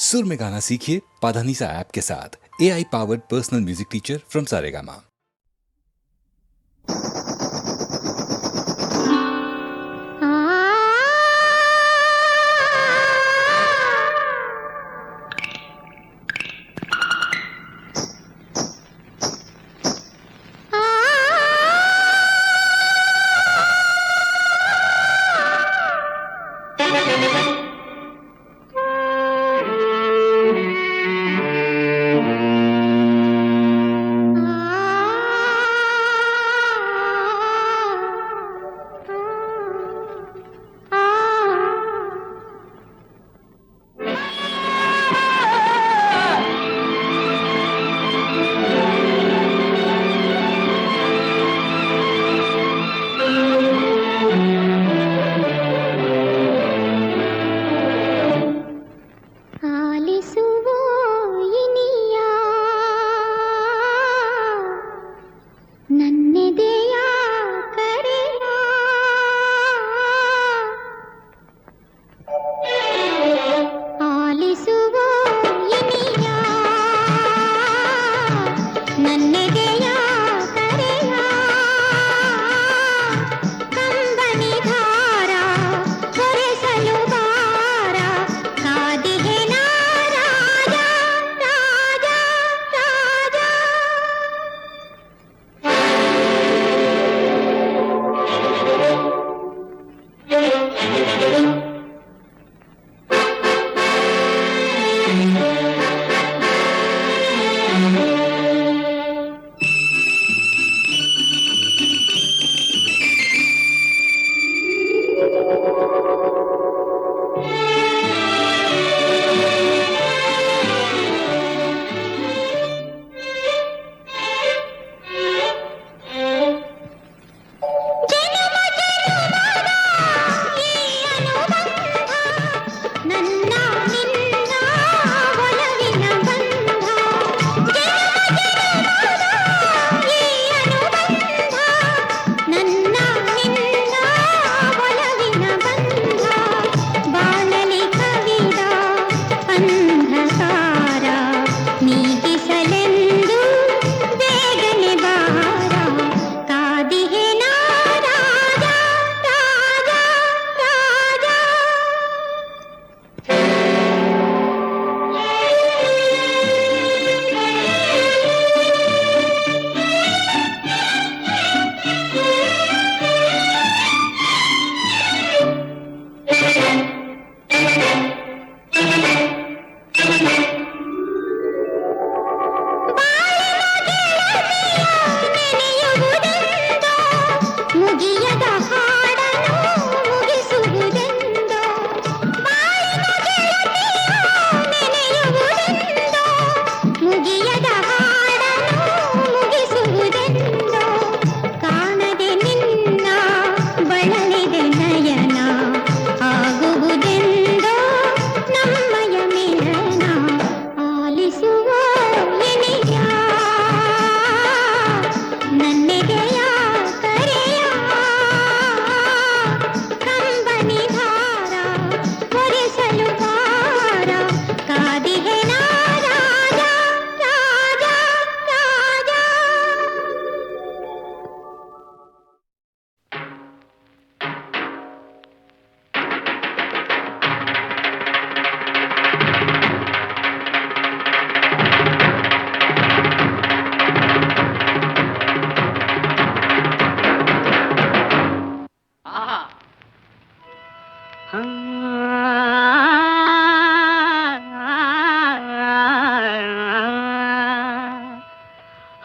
सुर में गाना सीखिए पाधानीसा ऐप के साथ। AI powered personal music teacher from Saregama.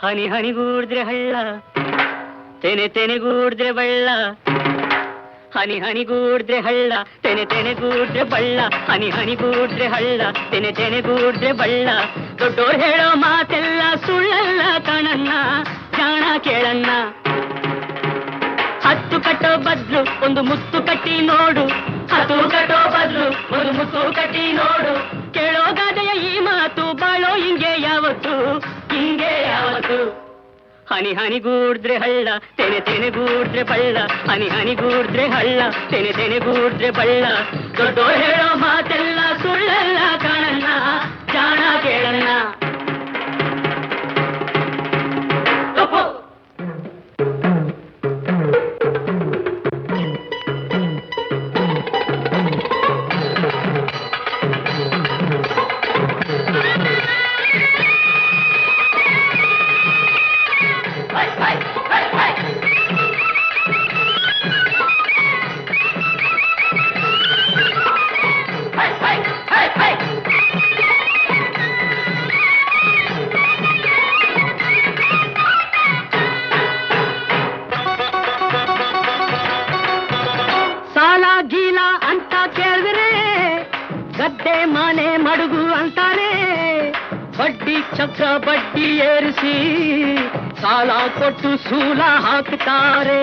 ಹನಿ ಹನಿಗೂಡಿದ್ರೆ ಹಳ್ಳ, ತೆನೆ ತೆನೆಗೂಡಿದ್ರೆ ಬಳ್ಳ. ಹನಿ ಹನಿಗೂಡಿದ್ರೆ ಹಳ್ಳ, ತೆನೆ ತೆನೆಗೂಡಿದ್ರೆ ಬಳ್ಳ. ಹನಿ ಹನಿಗೂಡಿದ್ರೆ ಹಳ್ಳ, ತೆನೆ ತೆನೆಗೂಡಿದ್ರೆ ಬಳ್ಳ. ದೊಡ್ಡೋರು ಹೇಳೋ ಮಾತೆಲ್ಲ ಸುಳ್ಳಲ್ಲ ಕಣಣ್ಣ, ಜಾಣ ಕೇಳಣ್ಣ. ಹತ್ತು ಕಟ್ಟೋ ಬದ್ಲು ಒಂದು ಮುತ್ತು ಕಟ್ಟಿ ನೋಡು, ಹತ್ತು ಕಟ್ಟೋ ಬದ್ಲು ಒಂದು ಮುತ್ತು ಕಟ್ಟಿ ನೋಡು. ಕೇಳೋ ಗಾದೆಯ ಈ ಮಾತು, ಬಾಳೋ ಹಿಂಗೆ ಯಾವತ್ತು, ಹಿಂಗೆ ಯಾವತ್ತು. ಹನಿ ಹನಿಗೂಡಿದ್ರೆ ಹಳ್ಳ, ತೆನೆ ತೆನೆಗೂಡಿದ್ರೆ ಬಳ್ಳ. ಹನಿ ಹನಿಗೂಡಿದ್ರೆ ಹಳ್ಳ, ತೆನೆ ತೆನೆಗೂಡಿದ್ರೆ ಬಳ್ಳ. ದೊಡ್ಡೋರು ಹೇಳೋ ಮಾತೆಲ್ಲ ಸುಳ್ಳಲ್ಲ ಕಣಣ್ಣ, ಮಡುಗು ಅಂತಾರೆ ಬಡ್ಡಿ ಚಕ್ರ ಬಡ್ಡಿ ಏರಿಸಿ ಸಾಲ ಕೊಟ್ಟು ಸೂಲ ಹಾಕ್ತಾರೆ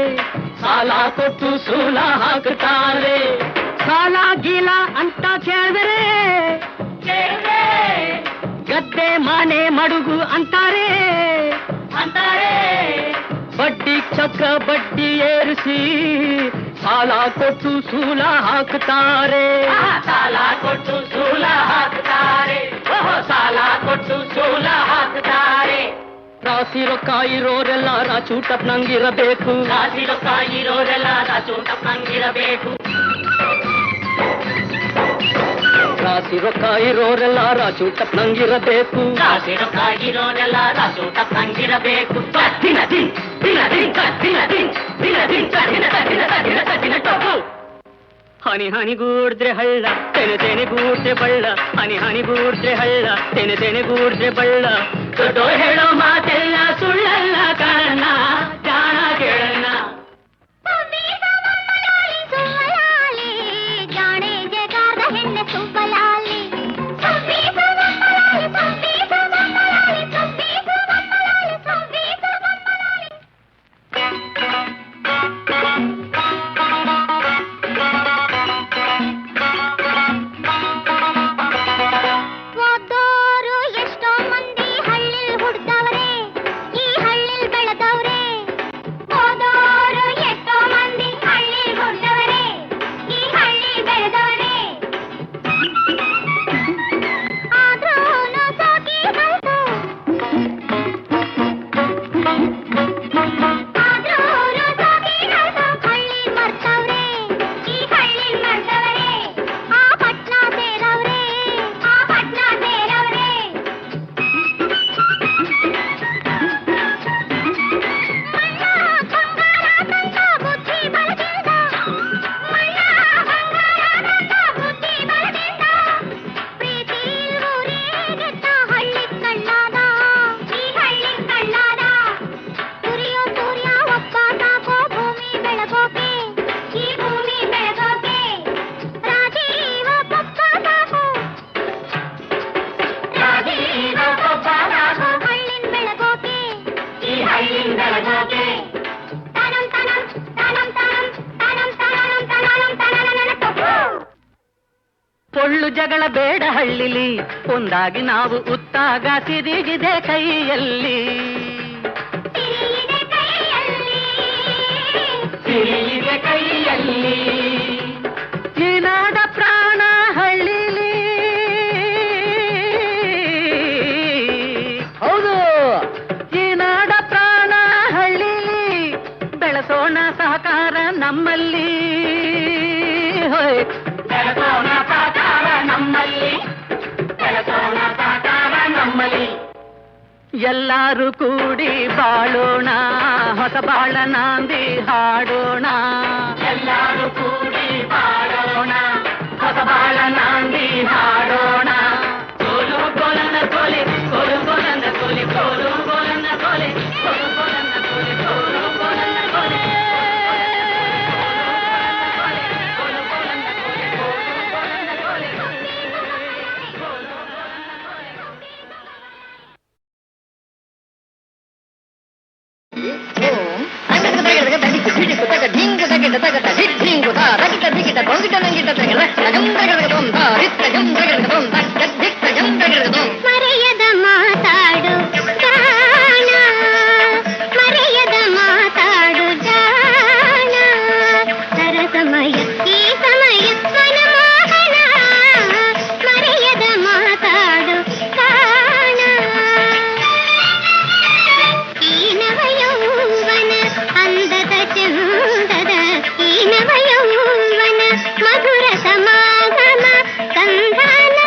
ಸಾಲ ಕೊಟ್ಟು ಸೂಲ ಹಾಕ್ತಾರೆ ಸಾಲ ಗೀಲ ಅಂತ ಕೇಳಿದರೆ ಗದ್ದೆ ಮನೆ ಮಡುಗು ಅಂತಾರೆ ಬಡ್ಡಿ ಚಕ್ರ ಬಡ್ಡಿ ಏರಿಸಿ ಸಾಲ ಕೊಟ್ಟು ಸೂಲ ಹಾಕ್ತಾರೆ ಸಾಲ ಕೊಟ್ಟು ಸೂಲ ಹಾಕ್ತಾರೆ ಸಾಲ ಕೊಟ್ಟು ಸೂಲ ಹಾಕ್ತಾರೆ ರಾಸಿ ರೊಕ್ಕ ಇರೋರೆಲ್ಲ ರಾಚೂಟಪ್ನಂಗಿರಬೇಕು ರಾಸಿ ರೊಕ್ಕ ಇರೋರೆಲ್ಲ ರಾಚೂಟಪ್ನಂಗಿರಬೇಕು ರಾಸಿ ರೊಕ್ಕ ಇರೋರೆಲ್ಲ ರಾಚೂಟಪ್ನಂಗಿರಬೇಕು ರಾಸಿ ರೊಕ್ಕ ಇರೋರೆಲ್ಲ ರಾಚೂಟಪ್ನಂಗಿರಬೇಕು ದಿನ ದಿನ ದಿನ ದಿನ ದಿನ ದಿನ ದಿನ ದಿನ ದಿನ ದಿನ ದಿನ ದಿನ ಟೊಪ್ಪು ಹನಿ ಹನಿಗೂಡ್ದ್ರೆ ಹಳ್ಳ ತೆನೆ ತೆನೆಗೂಡ್ರೆ ಬಳ್ಳ ಹನಿ ಹನಿಗೂಡ್ರೆ ಹಳ್ಳ ತೆನೆ ತೆನೆಗೂಡ್ರೆ ಬಳ್ಳ ದೊಡ್ಡೋರ್ ಹೇಳೋ ಮಾತೆಲ್ಲ ಸುಳ್ಳಲ್ಲ ಕಾರಣ ಜಾಣ ಕೇಳಣ್ಣ ಪೊಳ್ಳು ಜಗಳ ಬೇಡ ಹಳ್ಳಿಲಿ ಒಂದಾಗಿ ನಾವು ಉತ್ತಾಗ ಸಿರಿಗಿದೆ ಕೈಯಲ್ಲಿ ಸಿರಿಗಿದೆ ಕೈಯಲ್ಲಿ ಈ ನಾಡ ಪ್ರಾಣ ಹಳ್ಳಿಲಿ ಹೌದು ಈ ನಾಡ ಪ್ರಾಣ ಹಳ್ಳಿಲಿ ಬೆಳೆಸೋಣ ಸಹಕಾರ ನಮ್ಮಲ್ಲಿ ಬೆಳೆಸೋಣ ಸಹಕಾರ ನಮ್ಮಲ್ಲಿ ಬೆಳೆಸೋಣ ಸಹಕಾರ ನಮ್ಮಲ್ಲಿ ಎಲ್ಲರೂ ಕೂಡಿ ಬಾಳೋಣ ಹೊಸ ಬಾಳ ನಾಂದಿ ಹಾಡೋಣ ಎಲ್ಲರೂ ಕೂಡಿ ಬಾಳೋಣ ಹೊಸ ಬಾಳ ನಾಂದಿ ಹಾಡೋಣ ಕೋಲು ಕೋಲನ ಕೋಲೆ ಕೋಲು ಕೋಲನ ಕೋಲೆ ಕೋಲು ಕೋಲನ ಕೋಲೆ ಕೋಲು ಕೋಲನ ಕೋಲೆ ಕೋಲು ಕೋಲನ ಕೋಲೆ ಮರೆಯದ ಮಾತಾಡು ಜಾಣ ಮರೆಯದ ಮಾತಾಡು ಜಾಣ ಸರಸಮಯ ಈ ಸಮಯ ಮನಮೋಹನ ಮರೆಯದ ಮಾತಾಡು ಜಾಣ ಈ ನವಯೌವನ ಅಂದದ ಚಂದದ ಈ ನವಯೌವನ ಮಧುರ ಸಮಾಗಮ ಸಂಧಾನ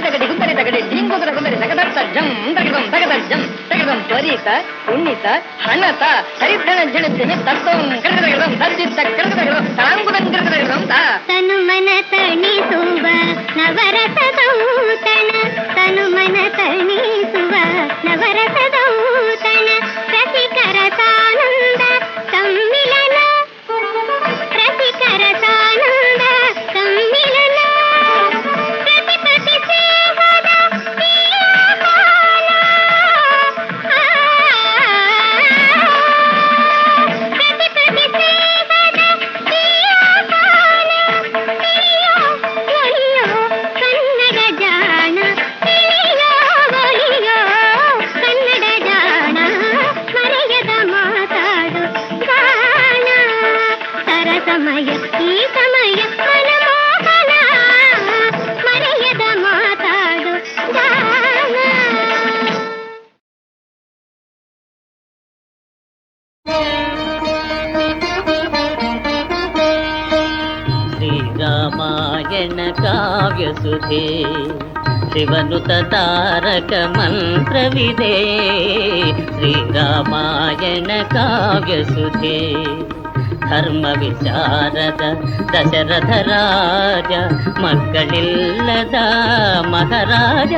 ತಗಡಿ ಗುಂದರೆ ತಗಡಿ ಡಿಂಗುದರ ಗುಂದರೆ ತಗದತ್ತ ಜಂ ತಗದಂ ತ್ವರಿತ ಉನ್ನಿತ ಅಣ್ಣತ ಹರಿದ್ರಣ ಜಣಿಸಿನಿ ತತ್ವಂ ಕರೆದಗದಂ ತದ್ದಿತ್ತ ಕರೆದಗದಂ ತಾಂಗುದಂ ಕರೆದಗದಂ ತಾ ತನು ಮನ ತಣಿಸುವ ನವರಸದೌತಣ ತನು ಮನ ತಣಿಸುವ ನವರಸದೌತಣ ರಸಿಕರ ಸಾನಂದ ಸಮ್ಮಿಲನ ರಸಿಕರ ಸಾನಂದ ಸಮ್ಮಿಲನ ಪ್ರತಿ ಸೇವದ ಸಮಯ ಈ ಸಮಯ ಮನಮೋಹನ ಮರೆಯದ ಮಾತಾಡು ಗಾನ. ಶ್ರೀರಾಮಾಯಣ ಕಾವ್ಯಸುಧೆ ಶಿವನುತ ತಾರಕ ಮಂತ್ರವಿದೆ. ಶ್ರೀರಾಮಾಯಣ ಕಾವ್ಯಸುಧೆ ಧರ್ಮ ವಿಚಾರದ ದಶರಥ ರಾಜ ಮಕ್ಕಳಿಲ್ಲದ ಮಹಾರಾಜ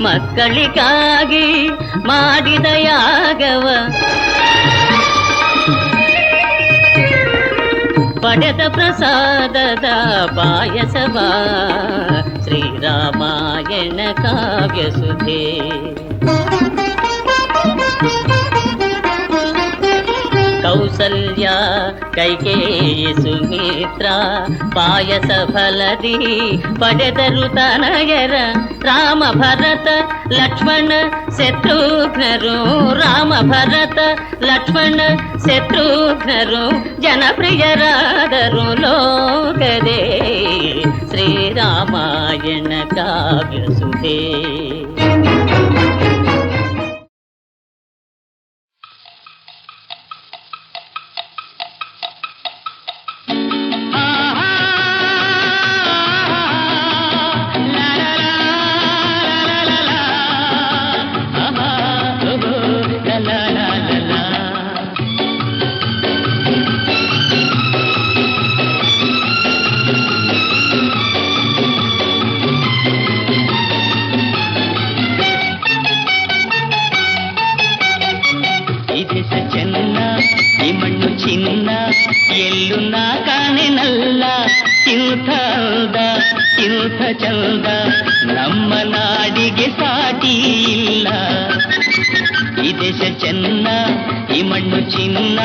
ಮಕ್ಕಳಿಗಾಗಿ ಮಾಡಿದ ಯಾಗವ ಪಡೆದ ಪ್ರಸಾದದ ಪಾಯಸವ ಶ್ರೀರಾಮಾಯಣ ಕಾವ್ಯಸುಧೆ. ಕೌಸಲ್ಯ ಕೈಕೇಯಿ ಸುಮಿತ್ರ ಪಾಯಸ ಫಲದಿ ಪಡೆದರು ತನಯರ ರಾಮ ಭರತ ಲಕ್ಷ್ಮಣ ಶತ್ರುಘ್ನರು ರಾಮ ಭರತ ಲಕ್ಷ್ಮಣ ಶತ್ರುಘ್ನರು ಜನಪ್ರಿಯರಾದರು ಲೋಕದೇ. ಶ್ರೀರಾಮಾಯಣ ಕಾವ್ಯಸುಧೆ. ಇಂಥ ಚಂದ ನಮ್ಮ ನಾಡಿಗೆ ಸಾಟಿ ಇಲ್ಲ. ಈ ದೇಶ ಚೆನ್ನ, ಈ ಮಣ್ಣು ಚಿನ್ನ.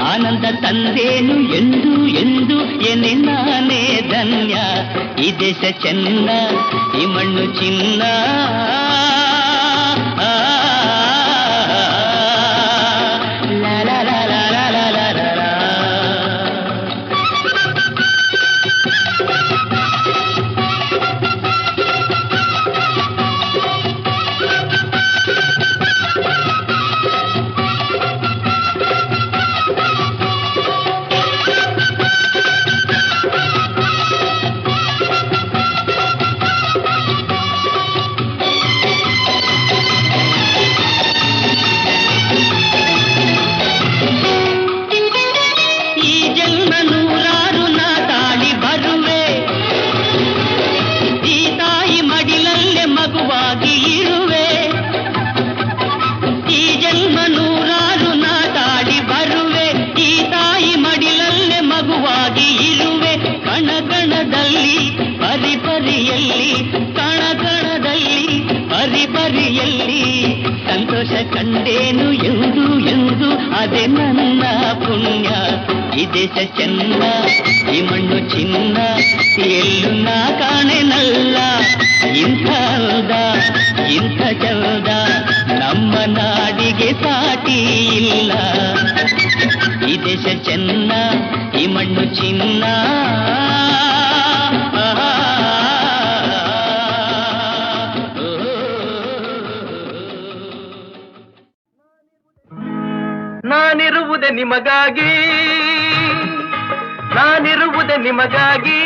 ಆನಂದ ತಂದೇನು ಎಂದು ಎಂದು ಎನೆ ನಾನೇ ಧನ್ಯ. ಈ ದೇಶ ಚೆನ್ನ, ಈ ಮಣ್ಣು ಚಿನ್ನ. ಸಂತೋಷ ಕಂಡೇನು ಎಂದು ಎಂದು ಅದೇ ನನ್ನ ಪುಣ್ಯ. ಈ ದೇಶ ಚೆನ್ನ, ಈ ಮಣ್ಣು ಚಿನ್ನ, ಎಲ್ಲೂ ನಾ ಕಾಣೆನಲ್ಲ. ಇಂಥ ಅಂದ, ಇಂಥ ಚಂದ ನಮ್ಮ ನಾಡಿಗೆ ಸಾಟಿ ಇಲ್ಲ. ಈ ದೇಶ ಚೆನ್ನ, ಈ ಮಣ್ಣು ಚಿನ್ನ. ನಾನಿರುವುದೇ ನಿಮಗಾಗಿ, ನಾನಿರುವುದೇ ನಿಮಗಾಗಿ,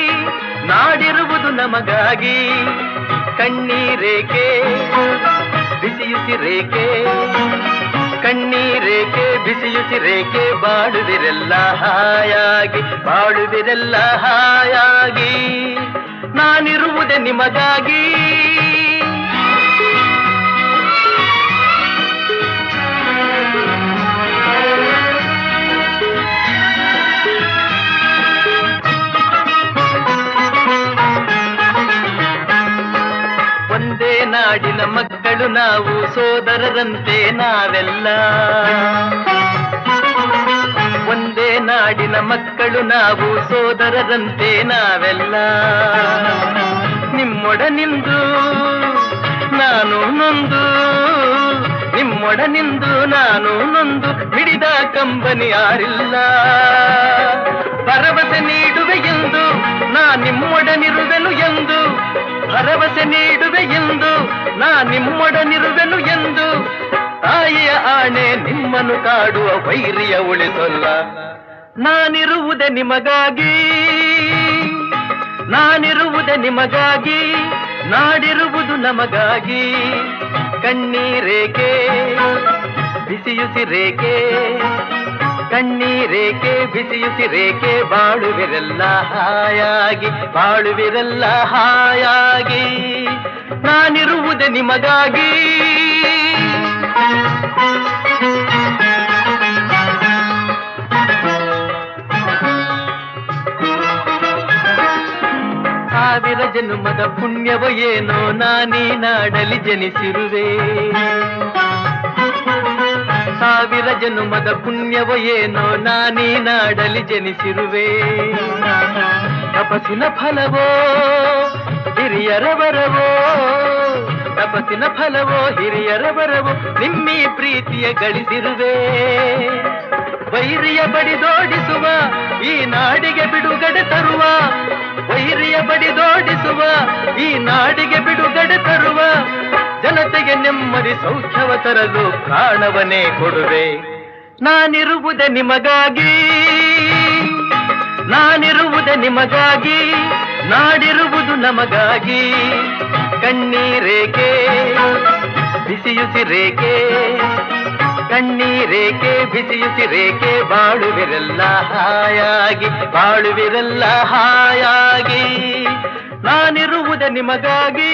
ನಾಡಿರುವುದು ನಮಗಾಗಿ. ಕಣ್ಣೀರೇಕೆ ಬಿಸಿಯುಸಿರೇಕೆ, ಕಣ್ಣೀರೇಕೆ ಬಿಸಿಯುಸಿರೇಕೆ, ಬಾಳುವಿರೆಲ್ಲ ಹಾಯಾಗಿ, ಬಾಳುವಿರೆಲ್ಲ ಹಾಯಾಗಿ. ನಾನಿರುವುದೇ ನಿಮಗಾಗಿ. ಒಂದೇ ನಾಡಿನ ಮಕ್ಕಳು ನಾವು, ಸೋದರರಂತೆ ನಾವೆಲ್ಲ. ಒಂದೇ ನಾಡಿನ ಮಕ್ಕಳು ನಾವು, ಸೋದರರಂತೆ ನಾವೆಲ್ಲ. ನಿಮ್ಮೊಡನಿಂದು ನಾನು ನೊಂದು, ನಿಮ್ಮೊಡನಿಂದು ನಾನು ನೊಂದು, ಹಿಡಿದ ಕಂಬನಿ ಯಾರಿಲ್ಲ. ಭರವಸೆ ನೀಡುವೆ ಎಂದು ನಾ ನಿಮ್ಮೊಡನಿರುವೆನು ಎಂದು, ಭರವಸೆ ನೀಡುವೆ ಎಂದು ನಾ ನಿಮ್ಮೊಡನಿರುವೆನು ಎಂದು. ತಾಯಿಯ ಆಣೆ ನಿಮ್ಮನ್ನು ಕಾಡುವ ವೈರಿಯ ಉಳಿಸಲ್ಲ. ನಾನಿರುವುದೇ ನಿಮಗಾಗಿ, ನಾನಿರುವುದೇ ನಿಮಗಾಗಿ, ನಾಡಿರುವುದು ನಮಗಾಗಿ. ಕಣ್ಣೀರೇಕೆ ಬಿಸಿಯುಸಿರೇಕೆ, ಕಣ್ಣೀರೇಕೆ ಬಿಸಿಯುಸಿರೇಕೆ, ಬಾಳುವಿರೆಲ್ಲ ಹಾಯಾಗಿ, ಬಾಳುವಿರೆಲ್ಲ ಹಾಯಾಗಿ. ನಾನಿರುವುದೇ ನಿಮಗಾಗಿ. ಸಾವಿರ ಜನ್ಮದ ಪುಣ್ಯವೋ ಏನೋ ನಾನೀ ನಾಡಲಿ ಜನಿಸಿರುವೆ. ಸಾವಿರ ಜನ್ಮದ ಪುಣ್ಯವೋ ಏನೋ ನಾನೀ ನಾಡಲಿ ಜನಿಸಿರುವೆ. ತಪಸ್ಸಿನ ಫಲವೋ ಹಿರಿಯರ ವರವೋ, ತಪಸ್ಸಿನ ಫಲವೋ ಹಿರಿಯರ ವರವೋ, ನಿಮ್ಮೀ ಪ್ರೀತಿಯ ಗಳಿಸಿರುವೆ. ವೈರಿಯ ಬಡಿದೋಡಿಸುವ ಈ ನಾಡಿಗೆ ಬಿಡುಗಡೆ ತರುವ, ವೈರಿಯ ಬಡಿದೋಡಿಸುವ ಈ ನಾಡಿಗೆ ಬಿಡುಗಡೆ ತರುವ, ಜನತೆಗೆ ನೆಮ್ಮದಿ ಸೌಖ್ಯವ ತರಲು ಪ್ರಾಣವನ್ನೇ ಕೊಡುವೆ. ನಾನಿರುವುದೇ ನಿಮಗಾಗಿ, ನಾನಿರುವುದೇ ನಿಮಗಾಗಿ, ನಾಡಿರುವುದು ನಮಗಾಗಿ. ಕಣ್ಣೀರೇಕೆ ಬಿಸಿಯುಸಿರೇಕೆ, ಕಣ್ಣೀರೇಕೆ ಬಿಸಿಯುಸಿರೇಕೆ, ಬಾಳುವಿರೆಲ್ಲ ಹಾಯಾಗಿ, ಬಾಳುವಿರೆಲ್ಲ ಹಾಯಾಗಿ. ನಾನಿರುವುದೇ ನಿಮಗಾಗಿ.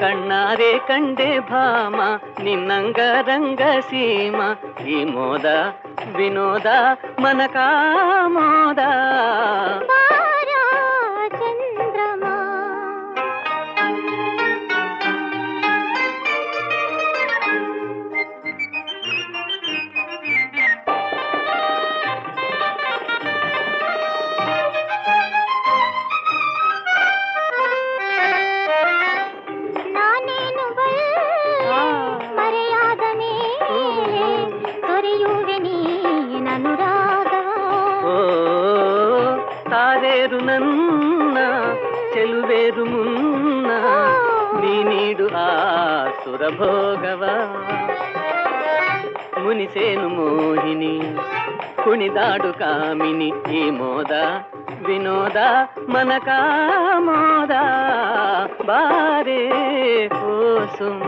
ಕಣ್ಣಾರೆ ಕಂಡೆ ಭಾಮ ನಿನ್ನಂಗರಂಗ ಸೀಮ, ಈ ಮೋದ ವಿನೋದ ಮನಕಾಮೋದ. ತಾರೇರು ನನ್ನ ಚೆಲುವೇರು ಮುನ್ನ, ನೀ ನೀಡು ಆ ಸುರಭೋಗವ. ಮುನಿಸೇನು ಮೋಹಿನಿ ಕುಣಿದಾಡು ಕಾಮಿನಿ ಈ ಮೋದ ವಿನೋದ ಮನಕ ಮೋದ ಬಾರೆ ಓ ಸುಮ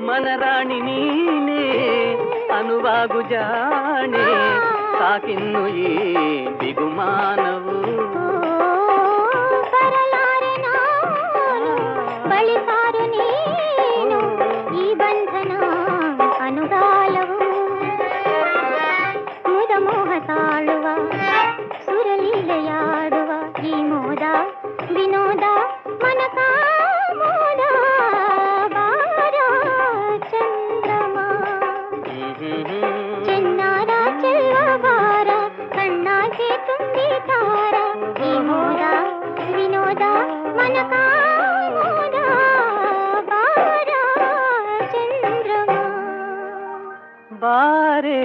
ಮನರಾಣಿ ನೀನೇ ಅನುವಾಗು ಜಾಣೆ ಸಾಕಿನ್ನು ಈ ಬಿಗುಮಾನವು ಬರಲಾರೆ ನಾನು ಬಳಿಸಾರು ನೀನು ಈ ಬಂಧನ ಅನುಗಾಲವು ಮುದ ಮೋಹ ತಾಳುವ ಸುರಲೀಲೆಯಾಡುವ ಈ ಮೋದ ವಿನೋದ ಮನಕ ಮೋದ ಬಾರ ಚಂದ್ರಮ ಚೆನ್ನಾರ ಚೆಲ್ಲುವ ಬಾರ ಕಣ್ಣಾಗೆ ತುಂಬಿ ತಾರ ಈ ಮೋದ ವಿನೋದ ಮನಕ ಮೋದ ಬಾರ ಚಂದ್ರಮ ಬಾರೆ